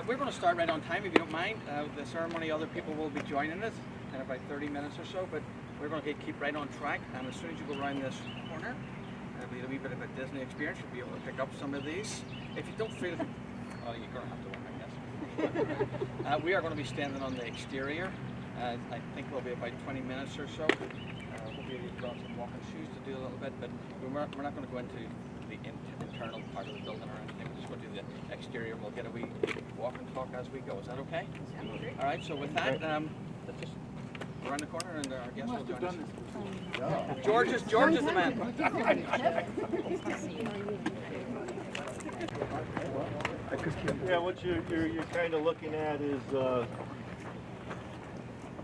We're going to start right on time, if you don't mind. The ceremony, other people will be joining us in about 30 minutes or so, but we're going to keep right on track. And as soon as you go around this corner, it'll be a wee bit of a Disney experience. You'll be able to pick up some of these. If you don't feel, oh, you're going to have to one, I guess. We are going to be standing on the exterior. I think it'll be about 20 minutes or so. Hopefully you've brought some walking shoes to do a little bit, but we're not going to go into the internal part of the building or anything. We're just going to do the exterior. We'll get a wee walk and talk as we go. Is that okay? Yeah. All right. So with that, let's just around the corner and our guests will join us. George is the man. Yeah, what you're kind of looking at is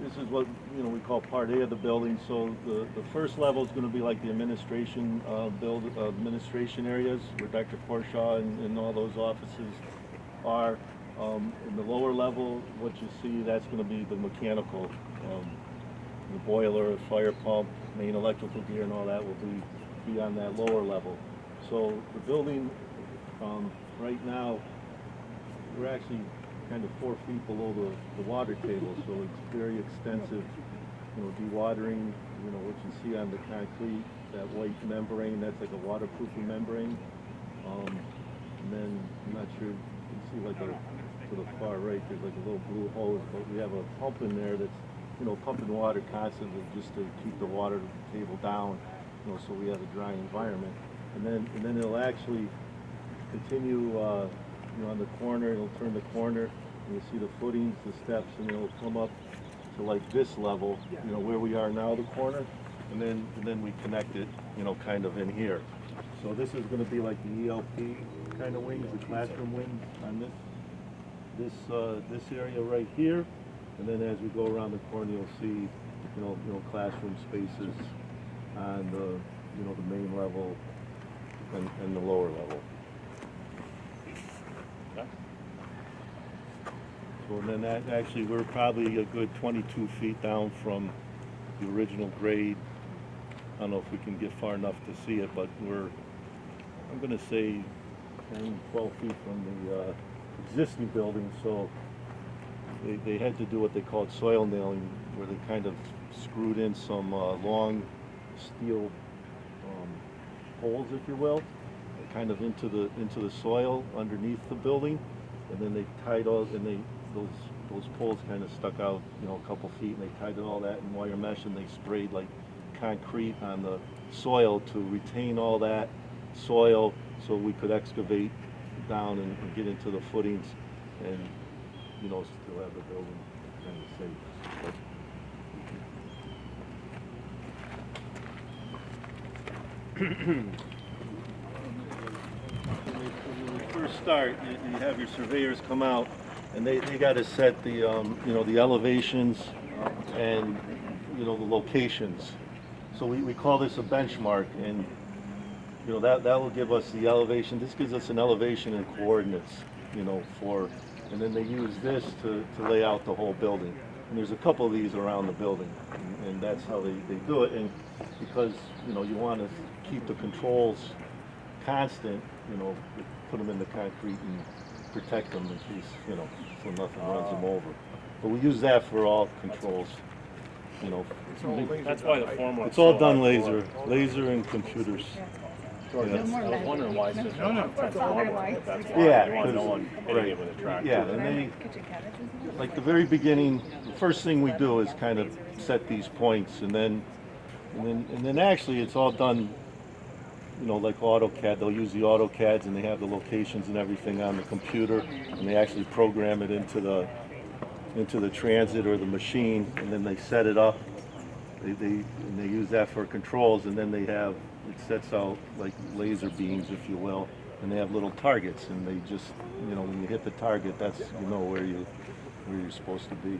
this is what we call part A of the building. So the first level is going to be like the administration administration areas where Dr. Forshaw and all those offices are. In the lower level, what you see, that's going to be the mechanical, the boiler, fire pump, main electrical gear, and all that will be on that lower level. So the building right now, we're actually kind of 4 feet below the water table, so it's very extensive, dewatering, what you see on the concrete, that white membrane, that's like a waterproofing membrane. And then, I'm not sure, you can see like to the far right, there's like a little blue hose, but we have a pump in there that's, pumping water constantly just to keep the water table down, so we have a dry environment. And then it'll actually continue, on the corner, it'll turn the corner, and you'll see the footings, the steps, and it'll come up to like this level, where we are now, the corner, and then we connect it, kind of in here. So this is going to be like the ELP kind of wings, the classroom wings on this area right here, and then as we go around the corner, you'll see, classroom spaces on the main level and the lower level. So, and then that actually, we're probably a good 22 feet down from the original grade. I don't know if we can get far enough to see it, but I'm going to say 10, 12 feet from the existing building. So they had to do what they called soil nailing, where they kind of screwed in some long steel holes, if you will, kind of into the soil underneath the building, and then they tied all, and those poles kind of stuck out, a couple feet, and they tied all that in wire mesh, and they sprayed like concrete on the soil to retain all that soil, so we could excavate down and get into the footings, and still have the building kind of safe. When we first start, you have your surveyors come out, and they got to set the the elevations and the locations. So we call this a benchmark, and that will give us the elevation. This gives us an elevation and coordinates, and then they use this to lay out the whole building. And there's a couple of these around the building, and that's how they do it. And because you want to keep the controls constant, put them in the concrete and protect them in case, so nothing runs them over. But we use that for all controls, That's why the formula. It's all done laser and computers. I was wondering why it's just Yeah, you want no one hitting it with a tractor. Yeah, and they, like the very beginning, the first thing we do is kind of set these points, and then actually it's all done, like AutoCAD. They'll use the AutoCADs, and they have the locations and everything on the computer, and they actually program it into the transit or the machine, and then they set it up. They use that for controls, and then it sets out like laser beams, if you will, and they have little targets, and they just, when you hit the target, that's where you're supposed to be.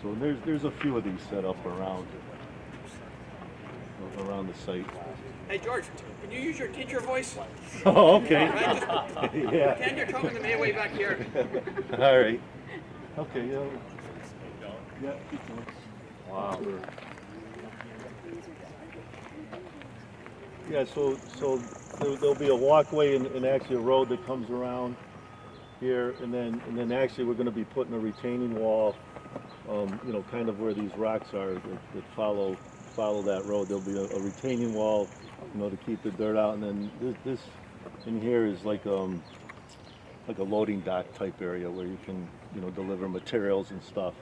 So there's a few of these set up around the site. Hey George, can you use your teacher voice? Oh, okay. Right? Just Yeah. pretend you're talking to me way back here. All right. Okay. Yeah. Keep going. Wow. Yeah, so there'll be a walkway and actually a road that comes around here, and then actually we're going to be putting a retaining wall, you know, kind of where these rocks are that follow that road. There'll be a retaining wall, you know, to keep the dirt out, and then this in here is like a loading dock type area where you can, you know, deliver materials and stuff.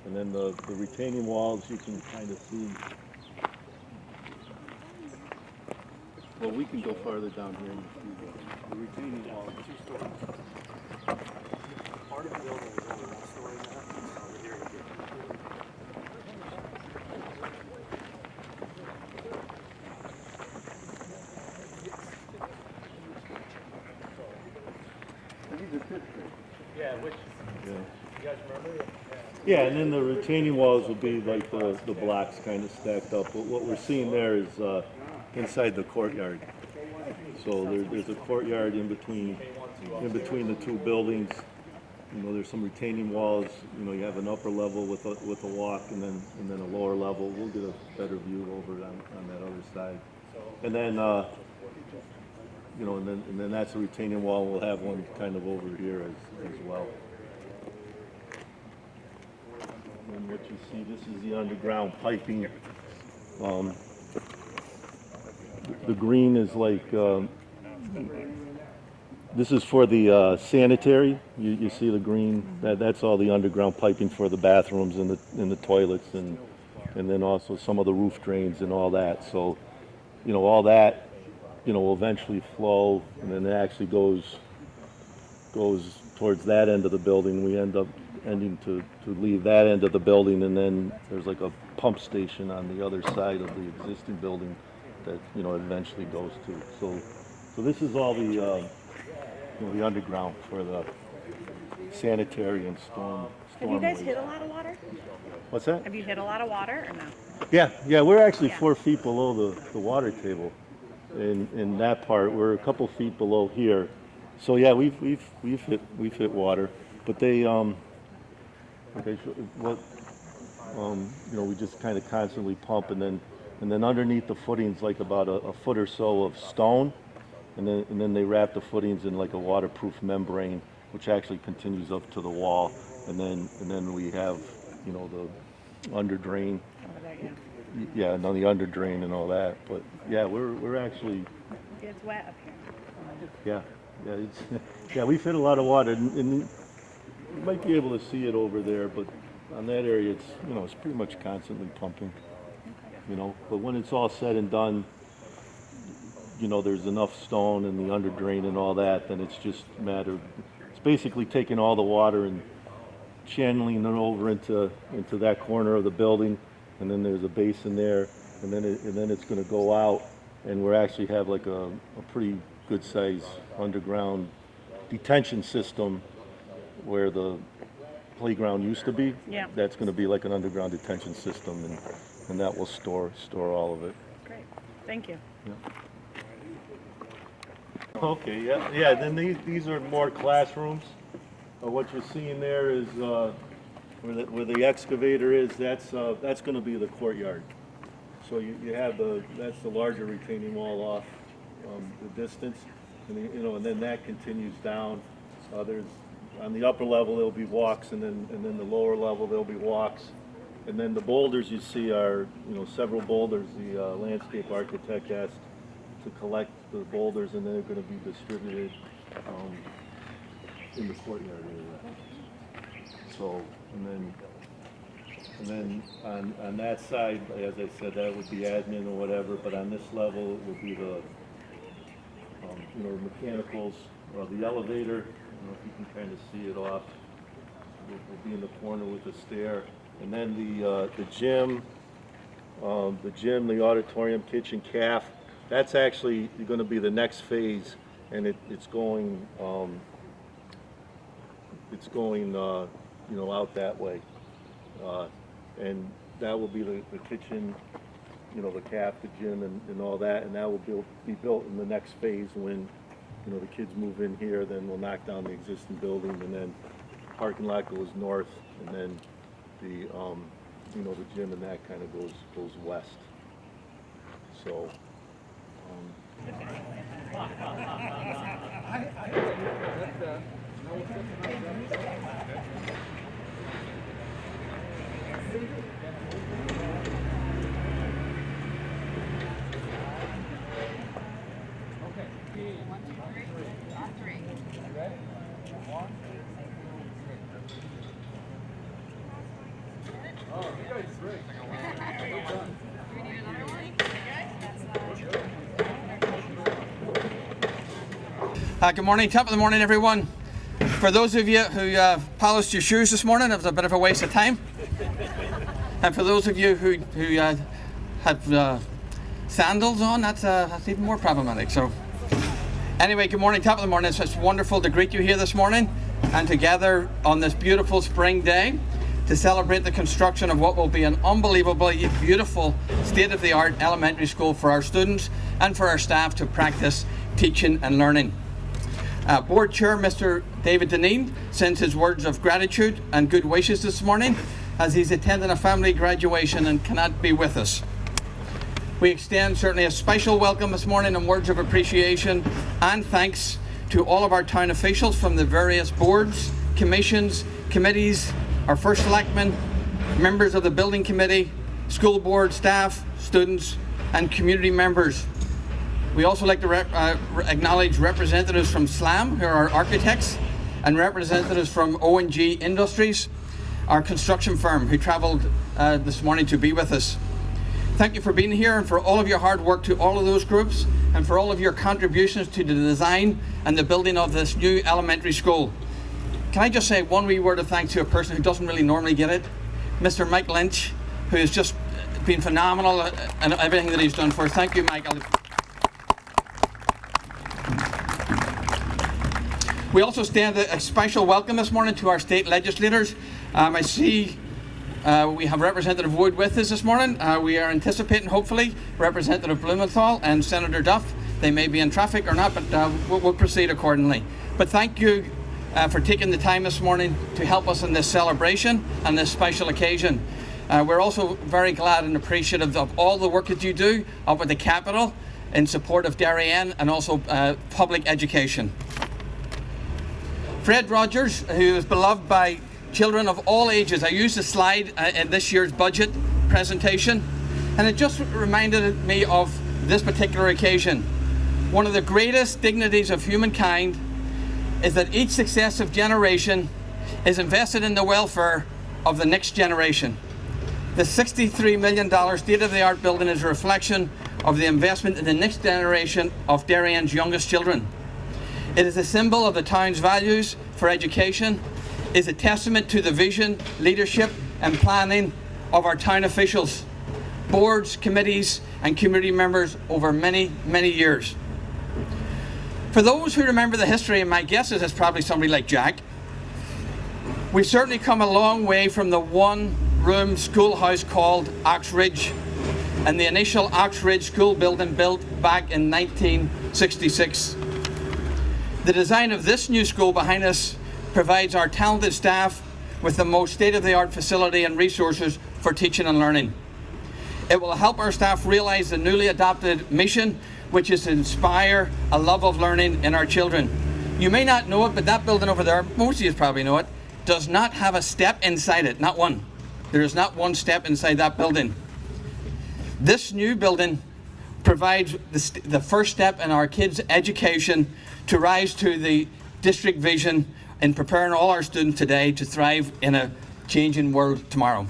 And then the retaining walls you can kind of see. Well, we can go farther down here and see the retaining wall. Part of the building is only one story now. Over here we Yeah, which Yeah. you guys remember? Yeah, and then the retaining walls will be like the blocks kind of stacked up. But what we're seeing there is inside the courtyard. So there's a courtyard in between the two buildings. You know, there's some retaining walls. You know, you have an upper level with a walk, and then a lower level. We'll get a better view over on that other side. And then you know, and then that's a retaining wall. We'll have one kind of over here as well. And what you see, this is the underground piping. The green is like, this is for the sanitary. You see the green, that's all the underground piping for the bathrooms and the toilets, and then also some of the roof drains and all that. So, you know, all that, you know, will eventually flow, and then it actually goes towards that end of the building. We end up ending to leave that end of the building, and then there's like a pump station on the other side of the existing building that, you know, it eventually goes to. So this is all the you know, the underground for the sanitary and storm. Have you guys hit a lot of water? What's that? Have you hit a lot of water or no? Yeah, we're actually 4 feet below the water table. In that part, we're a couple feet below here. So yeah, we've hit water, but they okay, so you know, we just kind of constantly pump, and then underneath the footings like about a foot or so of stone, and then they wrap the footings in like a waterproof membrane, which actually continues up to the wall, and then we have, you know, the under drain. Over there, yeah. Yeah, and on the under drain and all that. But yeah, we're actually, It's wet up here. yeah, we've hit a lot of water, and you might be able to see it over there, but on that area, it's, you know, it's pretty much constantly pumping, you know. But when it's all said and done, you know, there's enough stone and the under drain and all that, then it's just a matter of, it's basically taking all the water and channeling it over into that corner of the building, and then there's a basin there, and then it's going to go out, and we actually have like a pretty good size underground detention system where the playground used to be. Yeah. That's going to be like an underground detention system, and that will store all of it. Great. Thank you. Okay, yeah. Then these are more classrooms. What you're seeing there is where the excavator is. That's going to be the courtyard. So you have that's the larger retaining wall off the distance, and you know, and then that continues down. There's on the upper level there'll be walks, and then the lower level there'll be walks, and then the boulders you see are, you know, several boulders. The landscape architect asked to collect the boulders, and they're going to be distributed in the courtyard area. So, and then on that side, as I said, that would be admin or whatever. But on this level, it would be the you know, mechanicals, the elevator. I don't know if you can kind of see it off. Will be in the corner with the stair, and then the gym, the auditorium, kitchen, calf. That's actually going to be the next phase, and it's going you know, out that way, and that will be the kitchen, you know, the calf, the gym, and all that, and that will be built in the next phase when, you know, the kids move in here. Then we'll knock down the existing building, and then the parking lot goes north, and then the you know, the gym and that kind of goes west. So. Good morning, top of the morning, everyone. For those of you who polished your shoes this morning, it was a bit of a waste of time. And for those of you who have sandals on, that's even more problematic. So, anyway, good morning, top of the morning. It's wonderful to greet you here this morning and to gather on this beautiful spring day to celebrate the construction of what will be an unbelievably beautiful, state-of-the-art elementary school for our students and for our staff to practice teaching and learning. Board Chair Mr. David Deneen sends his words of gratitude and good wishes this morning as he's attending a family graduation and cannot be with us. We extend certainly a special welcome this morning and words of appreciation and thanks to all of our town officials from the various boards, commissions, committees, our first selectmen, members of the building committee, school board staff, students, and community members. We also like to acknowledge representatives from SLAM, who are our architects, and representatives from O&G Industries, our construction firm, who travelled this morning to be with us. Thank you for being here and for all of your hard work to all of those groups and for all of your contributions to the design and the building of this new elementary school. Can I just say one wee word of thanks to a person who doesn't really normally get it, Mr. Mike Lynch, who has just been phenomenal in everything that he's done for us. Thank you, Mike. We also extend a special welcome this morning to our state legislators. I see we have Representative Wood with us this morning. We are anticipating, hopefully, Representative Blumenthal and Senator Duff. They may be in traffic or not, but we'll proceed accordingly. But thank you for taking the time this morning to help us in this celebration and this special occasion. We're also very glad and appreciative of all the work that you do up at the Capitol in support of Darien and also public education. Fred Rogers, who is beloved by children of all ages. I used a slide in this year's budget presentation, and it just reminded me of this particular occasion. One of the greatest dignities of humankind is that each successive generation is invested in the welfare of the next generation. The $63 million state-of-the-art building is a reflection of the investment in the next generation of Darien's youngest children. It is a symbol of the town's values for education, is a testament to the vision, leadership and planning of our town officials, boards, committees and community members over many, many years. For those who remember the history, and my guess is it's probably somebody like Jack, we've certainly come a long way from the one-room schoolhouse called Ox Ridge and the initial Ox Ridge school building built back in 1966. The design of this new school behind us provides our talented staff with the most state-of-the-art facility and resources for teaching and learning. It will help our staff realize the newly adopted mission, which is to inspire a love of learning in our children. You may not know it, but that building over there, most of you probably know it, does not have a step inside it, not one. There is not one step inside that building. This new building provides the first step in our kids' education to rise to the district vision in preparing all our students today to thrive in a changing world tomorrow.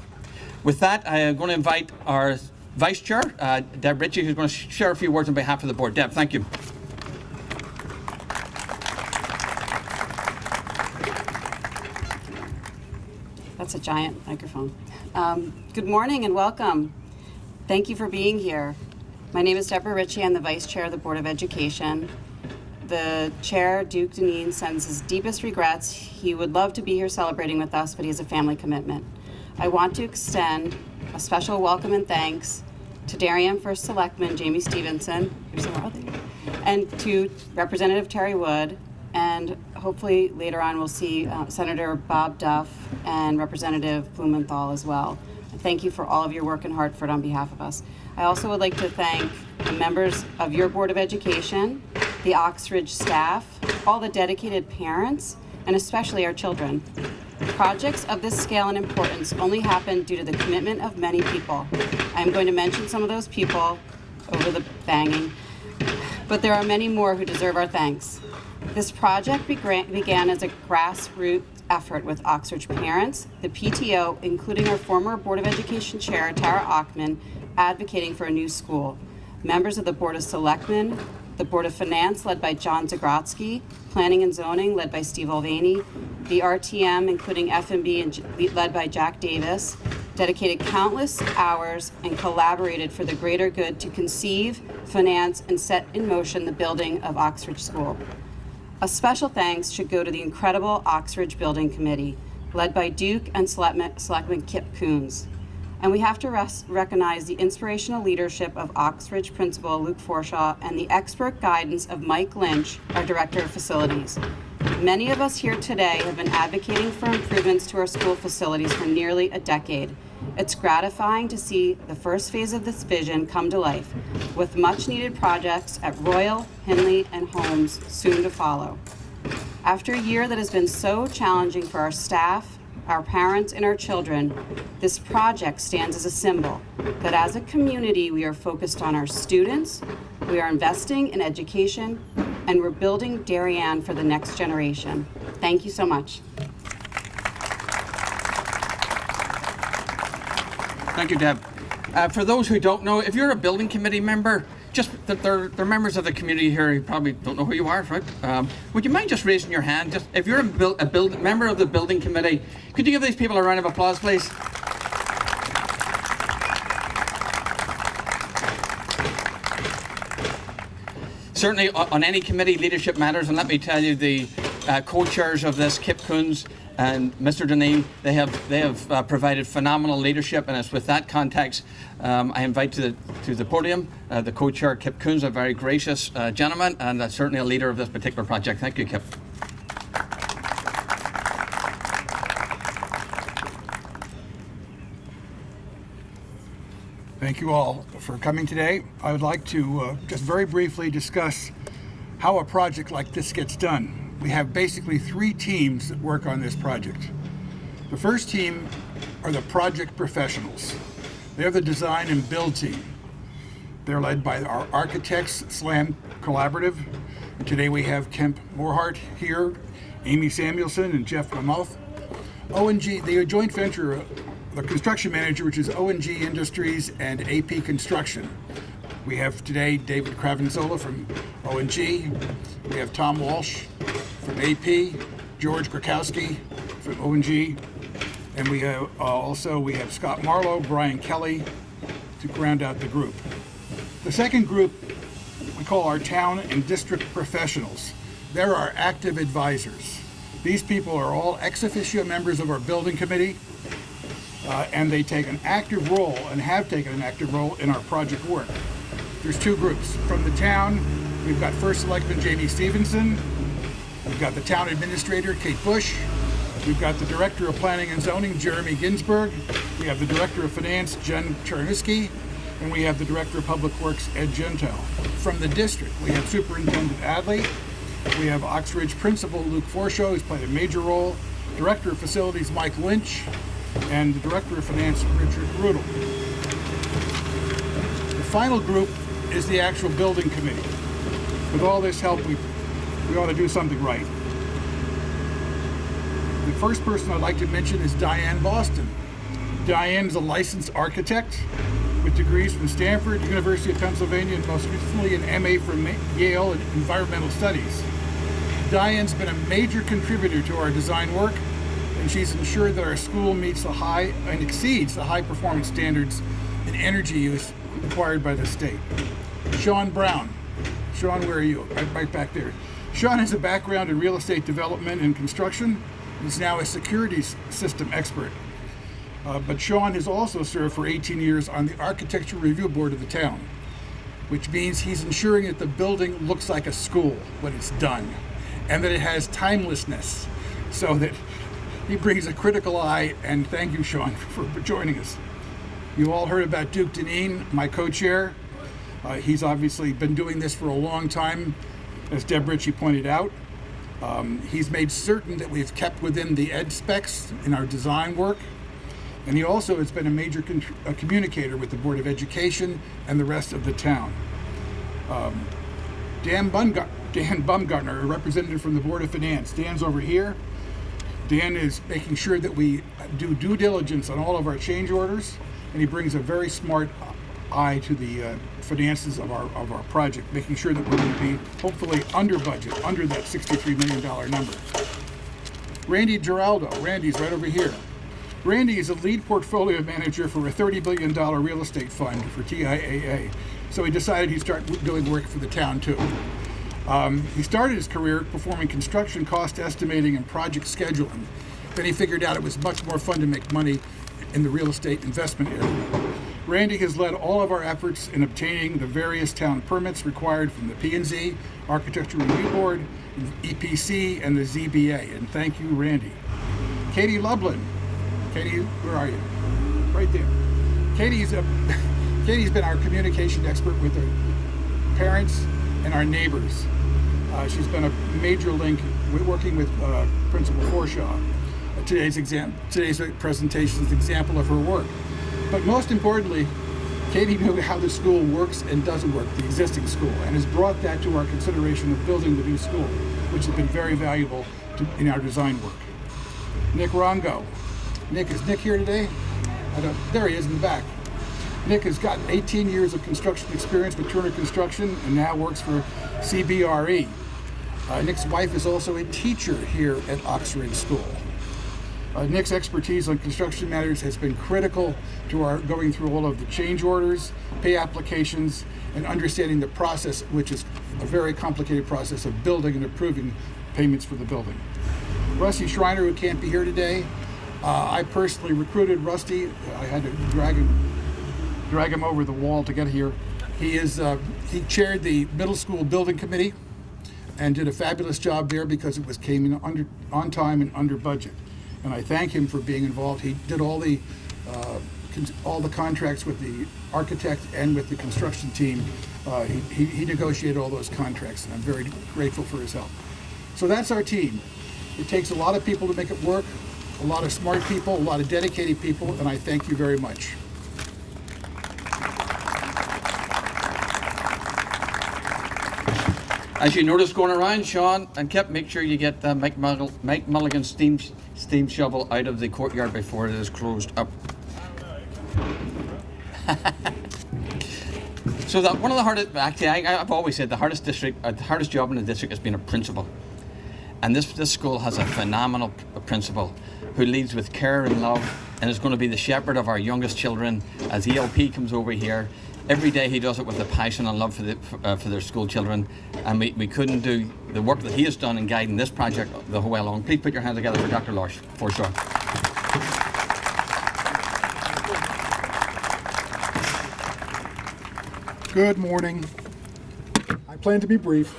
With that, I am going to invite our Vice Chair, Deborah Ritchie, who's going to share a few words on behalf of the board. Deb, thank you. That's a giant microphone. Good morning and welcome. Thank you for being here. My name is Deborah Ritchie. I'm the Vice Chair of the Board of Education. The Chair, Duke Deneen, sends his deepest regrets. He would love to be here celebrating with us, but he has a family commitment. I want to extend a special welcome and thanks to Darien First Selectman Jamie Stevenson, and to Representative Terry Wood, and hopefully later on we'll see Senator Bob Duff and Representative Blumenthal as well. Thank you for all of your work in Hartford on behalf of us. I also would like to thank the members of your Board of Education, the Ox Ridge staff, all the dedicated parents, and especially our children. Projects of this scale and importance only happen due to the commitment of many people. I am going to mention some of those people over the banging, but there are many more who deserve our thanks. This project began as a grassroots effort with Oxford parents, the PTO, including our former Board of Education Chair, Tara Achman, advocating for a new school, members of the Board of Selectmen, the Board of Finance, led by John Zagrodsky, Planning and Zoning, led by Steve Mulvaney, the RTM, including F&B, and led by Jack Davis, dedicated countless hours and collaborated for the greater good to conceive, finance, and set in motion the building of Oxford School. A special thanks should go to the incredible Oxford Building Committee, led by Duke and Selectman Kip Coons. And we have to recognize the inspirational leadership of Oxford Principal Luke Forshaw and the expert guidance of Mike Lynch, our Director of Facilities. Many of us here today have been advocating for improvements to our school facilities for nearly a decade. It's gratifying to see the first phase of this vision come to life, with much-needed projects at Royal, Henley, and Holmes soon to follow. After a year that has been so challenging for our staff, our parents, and our children, this project stands as a symbol that as a community we are focused on our students, we are investing in education, and we're building Darien for the next generation. Thank you so much. Thank you, Deb. For those who don't know, if you're a building committee member, just they're members of the community here. You probably don't know who you are, right? Would you mind just raising your hand? Just if you're a member of the building committee, could you give these people a round of applause, please? Certainly, on any committee, leadership matters, and let me tell you, the co-chairs of this, Kip Coons and Mr. Deneen, they have provided phenomenal leadership, and it's with that context I invite to the podium the co-chair, Kip Coons, a very gracious gentleman, and certainly a leader of this particular project. Thank you, Kip. Thank you all for coming today. I would like to just very briefly discuss how a project like this gets done. We have basically 3 teams that work on this project. The first team are the project professionals. They're the design and build team. They're led by our architects, SLAM Collaborative. And today we have Kemp Morhart here, Amy Samuelson, and Jeff Lamouth. O&G, the joint venture, the construction manager, which is O&G Industries and AP Construction. We have today David Cravenzola from O&G. We have Tom Walsh from AP, George Krakowski from O&G, and we have we have Scott Marlowe, Brian Kelly to round out the group. The second group we call our town and district professionals. They're our active advisors. These people are all ex officio members of our building committee, and they take an active role and have taken an active role in our project work. There's 2 groups. From the town, we've got First Selectman Jamie Stevenson, we've got the town administrator, Kate Bush, we've got the director of planning and zoning, Jeremy Ginsberg, we have the director of finance, Jen Cherniski, and we have the director of public works, Ed Gentile. From the district, we have Superintendent Adley, we have Oxbridge Principal Luke Forshaw, who's played a major role, director of facilities, Mike Lynch, and the director of finance, Richard Rudel. The final group is the actual building committee. With all this help, we ought to do something right. The first person I'd like to mention is Diane Boston. Diane is a licensed architect with degrees from Stanford, University of Pennsylvania, and most recently an MA from Yale in Environmental Studies. Diane's been a major contributor to our design work, and she's ensured that our school meets the high and exceeds the high performance standards in energy use required by the state. Sean Brown. Sean, where are you? Right back there. Sean has a background in real estate development and construction. He's now a securities system expert. But Sean has also served for 18 years on the Architecture Review Board of the town, which means he's ensuring that the building looks like a school when it's done, and that it has timelessness, so that he brings a critical eye, and thank you, Sean, for joining us. You all heard about Duke Deneen, my co-chair. He's obviously been doing this for a long time, as Deborah Ritchie pointed out. He's made certain that we've kept within the ed specs in our design work. And he also has been a major communicator with the Board of Education and the rest of the town. Dan Bumgartner, a representative from the Board of Finance. Dan's over here. Dan is making sure that we do due diligence on all of our change orders, and he brings a very smart eye to the finances of our project, making sure that we're going to be hopefully under budget, under that $63 million number. Randy Giraldo. Randy's right over here. Randy is a lead portfolio manager for a $30 billion real estate fund for TIAA. So he decided he'd start doing work for the town too. He started his career performing construction cost estimating and project scheduling. Then he figured out it was much more fun to make money in the real estate investment area. Randy has led all of our efforts in obtaining the various town permits required from the P&Z, Architecture Review Board, EPC, and the ZBA. And thank you, Randy. Katie Lublin. Katie, where are you? Right there. Katie's been our communication expert with our parents and our neighbors. She's been a major link working with Principal Forshaw. Today's presentation is an example of her work. But most importantly, Katie knew how the school works and doesn't work, the existing school, and has brought that to our consideration of building the new school, which has been very valuable in our design work. Nick Rongo. Is Nick here today? There he is in the back. Nick has got 18 years of construction experience with Turner Construction and now works for CBRE. Nick's wife is also a teacher here at Oxford School. Nick's expertise on construction matters has been critical to our going through all of the change orders, pay applications, and understanding the process, which is a very complicated process of building and approving payments for the building. Rusty Schreiner, who can't be here today, I personally recruited Rusty. I had to drag him over the wall to get here. He chaired the middle school building committee and did a fabulous job there because it came in on time and under budget. And I thank him for being involved. He did all the contracts with the architect and with the construction team. He negotiated all those contracts, and I'm very grateful for his help. So that's our team. It takes a lot of people to make it work, a lot of smart people, a lot of dedicated people, and I thank you very much. As you notice going around, Sean and Kip, make sure you get the Mike Mulligan steam shovel out of the courtyard before it is closed up. So that one of the hardest, actually, I've always said the hardest job in the district has been a principal, and this school has a phenomenal principal who leads with care and love, and is going to be the shepherd of our youngest children as ELP comes over here. Every day he does it with a passion and love for their school children, and we couldn't do the work that he has done in guiding this project the whole way along. Please put your hands together for Dr. Forshaw. Good morning. I plan to be brief.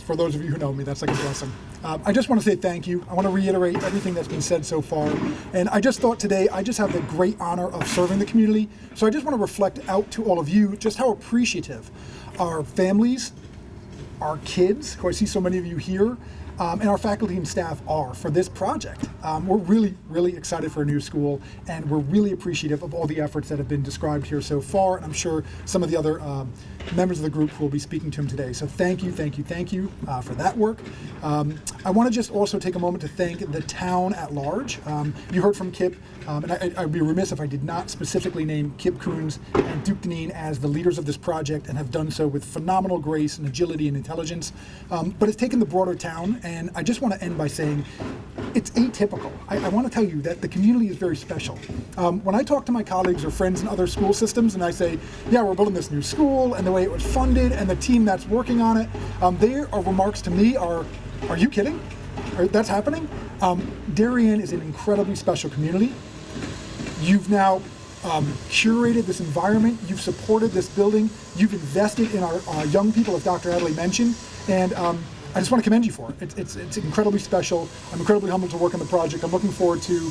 For those of you who know me, that's like a blessing. I just want to say thank you. I want to reiterate everything that's been said so far. And I just thought today, I just have the great honor of serving the community. So I just want to reflect out to all of you just how appreciative our families, our kids, who I see so many of you here, and our faculty and staff are for this project. We're really, really excited for a new school, and we're really appreciative of all the efforts that have been described here so far, and I'm sure some of the other members of the group will be speaking to him today. So thank you for that work. I want to just also take a moment to thank the town at large. You heard from Kip, and I'd be remiss if I did not specifically name Kip Coons and Duke Deneen as the leaders of this project, and have done so with phenomenal grace and agility and intelligence. But it's taken the broader town, and I just want to end by saying it's atypical. I want to tell you that the community is very special. When I talk to my colleagues or friends in other school systems and I say, yeah, we're building this new school, and the way it was funded and the team that's working on it, their remarks to me are you kidding? That's happening? Darien is an incredibly special community. You've now curated this environment, you've supported this building, you've invested in our young people, as Dr. Adley mentioned, and I just want to commend you for it. It's incredibly special. I'm incredibly humbled to work on the project. I'm looking forward to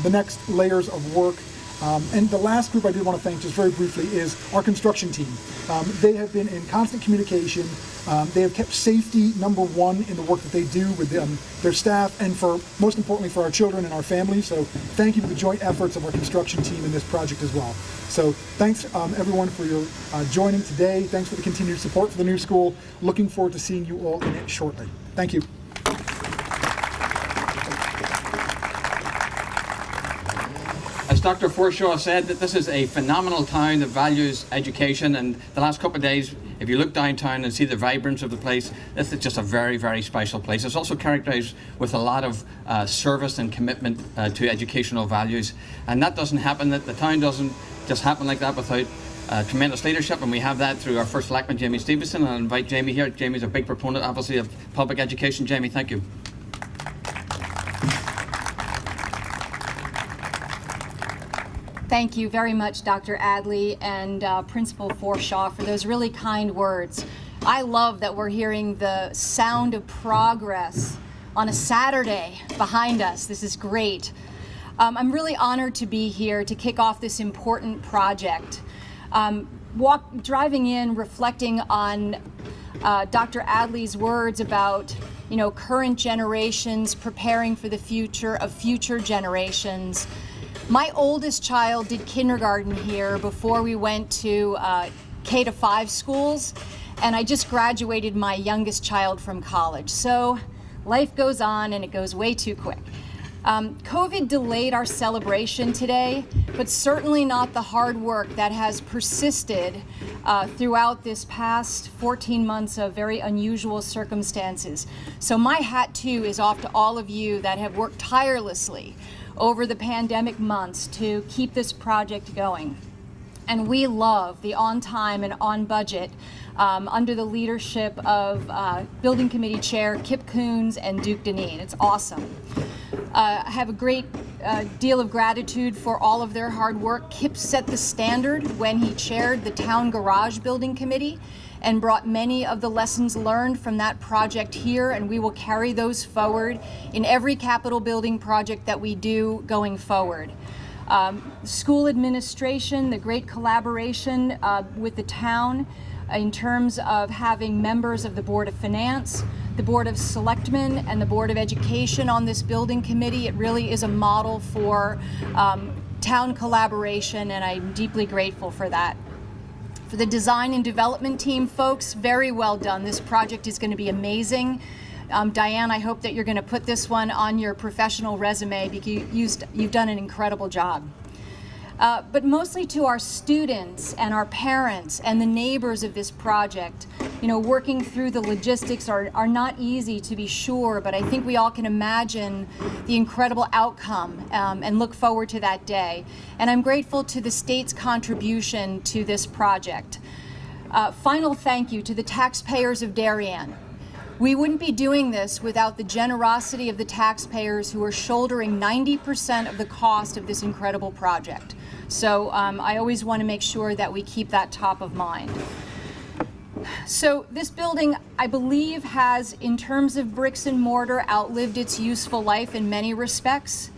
the next layers of work And the last group I did want to thank just very briefly is our construction team. They have been in constant communication. They have kept safety number one in the work that they do with their staff and most importantly for our children and our families. So thank you for the joint efforts of our construction team in this project as well. So thanks everyone for your joining today. Thanks for the continued support for the new school. Looking forward to seeing you all in it shortly. Thank you. As Dr. Forshaw said, that this is a phenomenal town that values education, and the last couple of days, if you look downtown and see the vibrance of the place, this is just a very, very special place. It's also characterized with a lot of service and commitment to educational values, and that doesn't happen, that the town doesn't just happen like that without tremendous leadership, and we have that through our first selectman, Jamie Stevenson, and I'll invite Jamie here. Jamie's a big proponent, obviously, of public education. Jamie, thank you. Thank you very much, Dr. Adley and Principal Forshaw, for those really kind words. I love that we're hearing the sound of progress on a Saturday behind us. This is great. I'm really honored to be here to kick off this important project. Driving in, reflecting on Dr. Adley's words about current generations preparing for the future of future generations. My oldest child did kindergarten here before we went to K-5 schools, and I just graduated my youngest child from college. So life goes on, and it goes way too quick. COVID delayed our celebration today, but certainly not the hard work that has persisted throughout this past 14 months of very unusual circumstances. So my hat too is off to all of you that have worked tirelessly over the pandemic months to keep this project going. And we love the on time and on budget under the leadership of Building Committee Chair Kip Coons and Duke Deneen. It's awesome. I have a great deal of gratitude for all of their hard work. Kip set the standard when he chaired the Town Garage Building Committee and brought many of the lessons learned from that project here, and we will carry those forward in every capital building project that we do going forward. School administration, the great collaboration with the town in terms of having members of the Board of Finance, the Board of Selectmen, and the Board of Education on this building committee. It really is a model for town collaboration, and I'm deeply grateful for that. For the design and development team, folks, very well done. This project is going to be amazing. Diane, I hope that you're going to put this one on your professional resume because you've done an incredible job. But mostly to our students and our parents and the neighbors of this project, working through the logistics are not easy, to be sure, but I think we all can imagine the incredible outcome and look forward to that day. And I'm grateful to the state's contribution to this project. Final thank you to the taxpayers of Darien. We wouldn't be doing this without the generosity of the taxpayers who are shouldering 90% of the cost of this incredible project. So I always want to make sure that we keep that top of mind. So this building, I believe, has, in terms of bricks and mortar, outlived its useful life in many respects.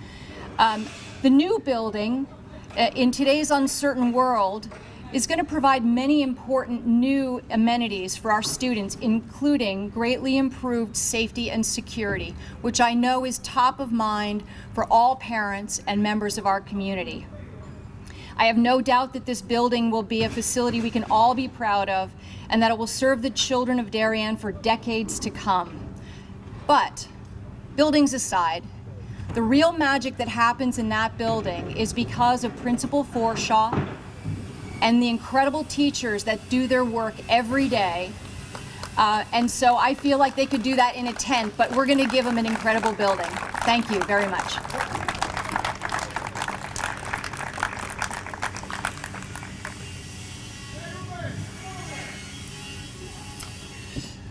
The new building, in today's uncertain world, is going to provide many important new amenities for our students, including greatly improved safety and security, which I know is top of mind for all parents and members of our community. I have no doubt that this building will be a facility we can all be proud of and that it will serve the children of Darien for decades to come. But, buildings aside, the real magic that happens in that building is because of Principal Forshaw and the incredible teachers that do their work every day. And so I feel like they could do that in a tent, but we're gonna give them an incredible building. Thank you very much.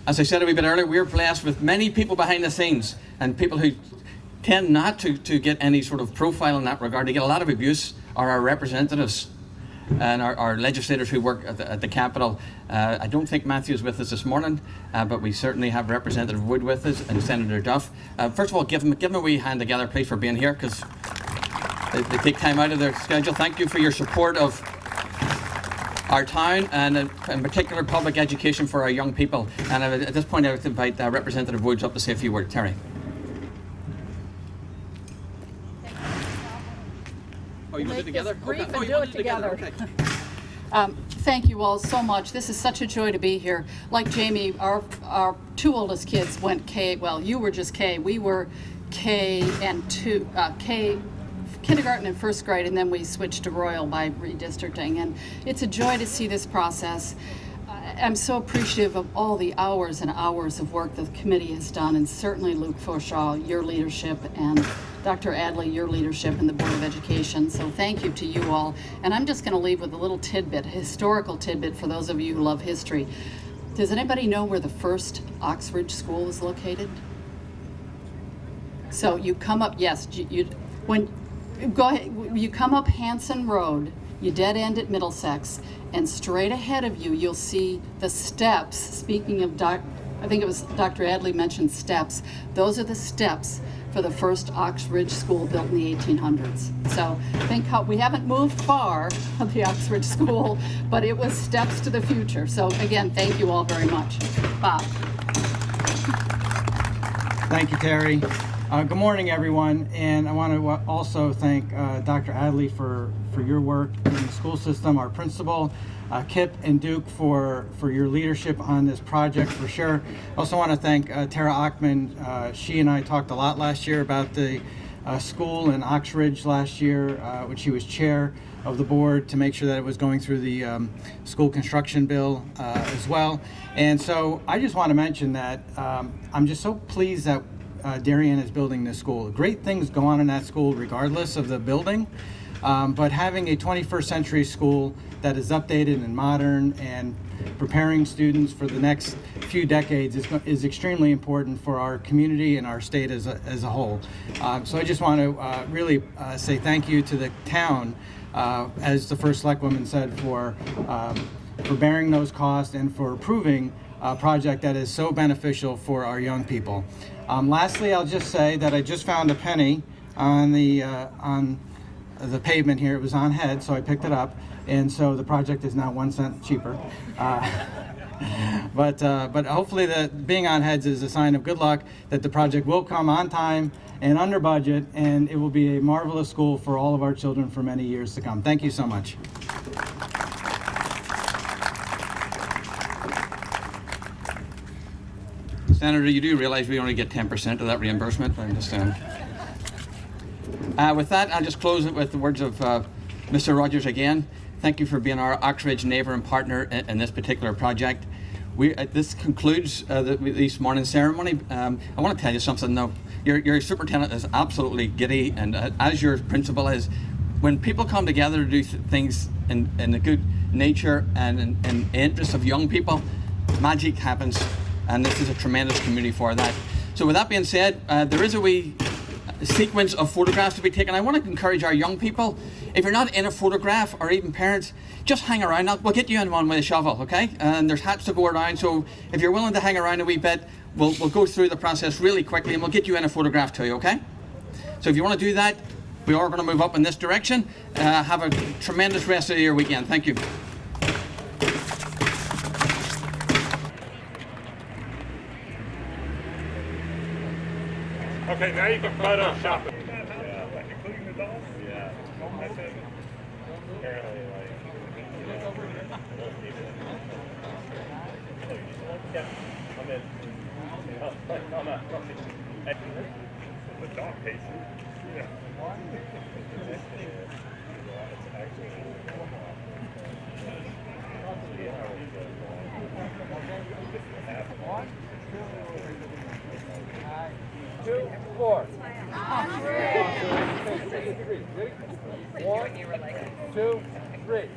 As I said a wee bit earlier, we're blessed with many people behind the scenes and people who tend not to get any sort of profile in that regard. They get a lot of abuse are our representatives and our legislators who work at the Capitol. I don't think Matthew is with us this morning, but we certainly have Representative Wood with us and Senator Duff. First of all, give them a wee hand together, please, for being here, because they take time out of their schedule. Thank you for your support of our town and in particular public education for our young people. And at this point I would invite Representative Woods up to say a few words. Terry. Oh, you want to do it together? Brief Okay. and You do want it to do together? together. Okay. Thank you all so much. This is such a joy to be here. Like Jamie, our two oldest kids went K. Well, you were just K. We were K and kindergarten and first grade, and then we switched to Royal by redistricting. And it's a joy to see this process. I'm so appreciative of all the hours and hours of work that the committee has done, and certainly Luke Forshaw, your leadership, and Dr. Adley, your leadership in the Board of Education. So thank you to you all. And I'm just going to leave with a little tidbit, a historical tidbit for those of you who love history. Does anybody know where the first Oxbridge School was located? So you come up, yes, go ahead, you come up Hanson Road, you dead end at Middlesex, and straight ahead of you, you'll see the steps. Speaking of I think it was Dr. Adley mentioned steps. Those are the steps for the first Oxbridge School built in the 1800s. So think how we haven't moved far of the Oxbridge School, but it was steps to the future. So again, thank you all very much. Bob. Thank you, Terry. Good morning, everyone, and I want to also thank Dr. Adley for your work in the school system, our principal, Kip and Duke for your leadership on this project for sure. I also want to thank Tara Achman. She and I talked a lot last year about the school in Oxbridge last year, when she was chair of the board, to make sure that it was going through the school construction bill as well. And so I just want to mention that I'm just so pleased that Darien is building this school. Great things go on in that school regardless of the building, but having a 21st century school that is updated and modern and preparing students for the next few decades is extremely important for our community and our state as a whole. So I just want to really say thank you to the town, as the first selectwoman said, for bearing those costs and for approving a project that is so beneficial for our young people. Lastly, I'll just say that I just found a penny on the pavement here. It was on head, so I picked it up, and so the project is now 1 cent cheaper. But hopefully that being on heads is a sign of good luck, that the project will come on time and under budget, and it will be a marvelous school for all of our children for many years to come. Thank you so much. Senator, you do realize we only get 10% of that reimbursement? I understand. With that, I'll just close it with the words of Mr. Rogers again. Thank you for being our Oxbridge neighbour and partner in this particular project. This concludes this morning's ceremony. I want to tell you something though. Your superintendent is absolutely giddy, and as your principal is. When people come together to do things in the good nature and in interest of young people, magic happens. And this is a tremendous community for that. So with that being said, there is a wee sequence of photographs to be taken. I want to encourage our young people, if you're not in a photograph, or even parents, just hang around. We'll get you in one with a shovel, okay? And there's hats to go around, so if you're willing to hang around a wee bit, we'll go through the process really quickly and we'll get you in a photograph too, okay? So if you want to do that, we are going to move up in this direction. Have a tremendous rest of your weekend. Thank you. Okay, now you can Photoshop it. Including the dolls? Yeah. That's it. Apparently, yeah, I'm in. I'm not. The dog hates it. Yeah. It's actually. Two, four. 1, 2, 3.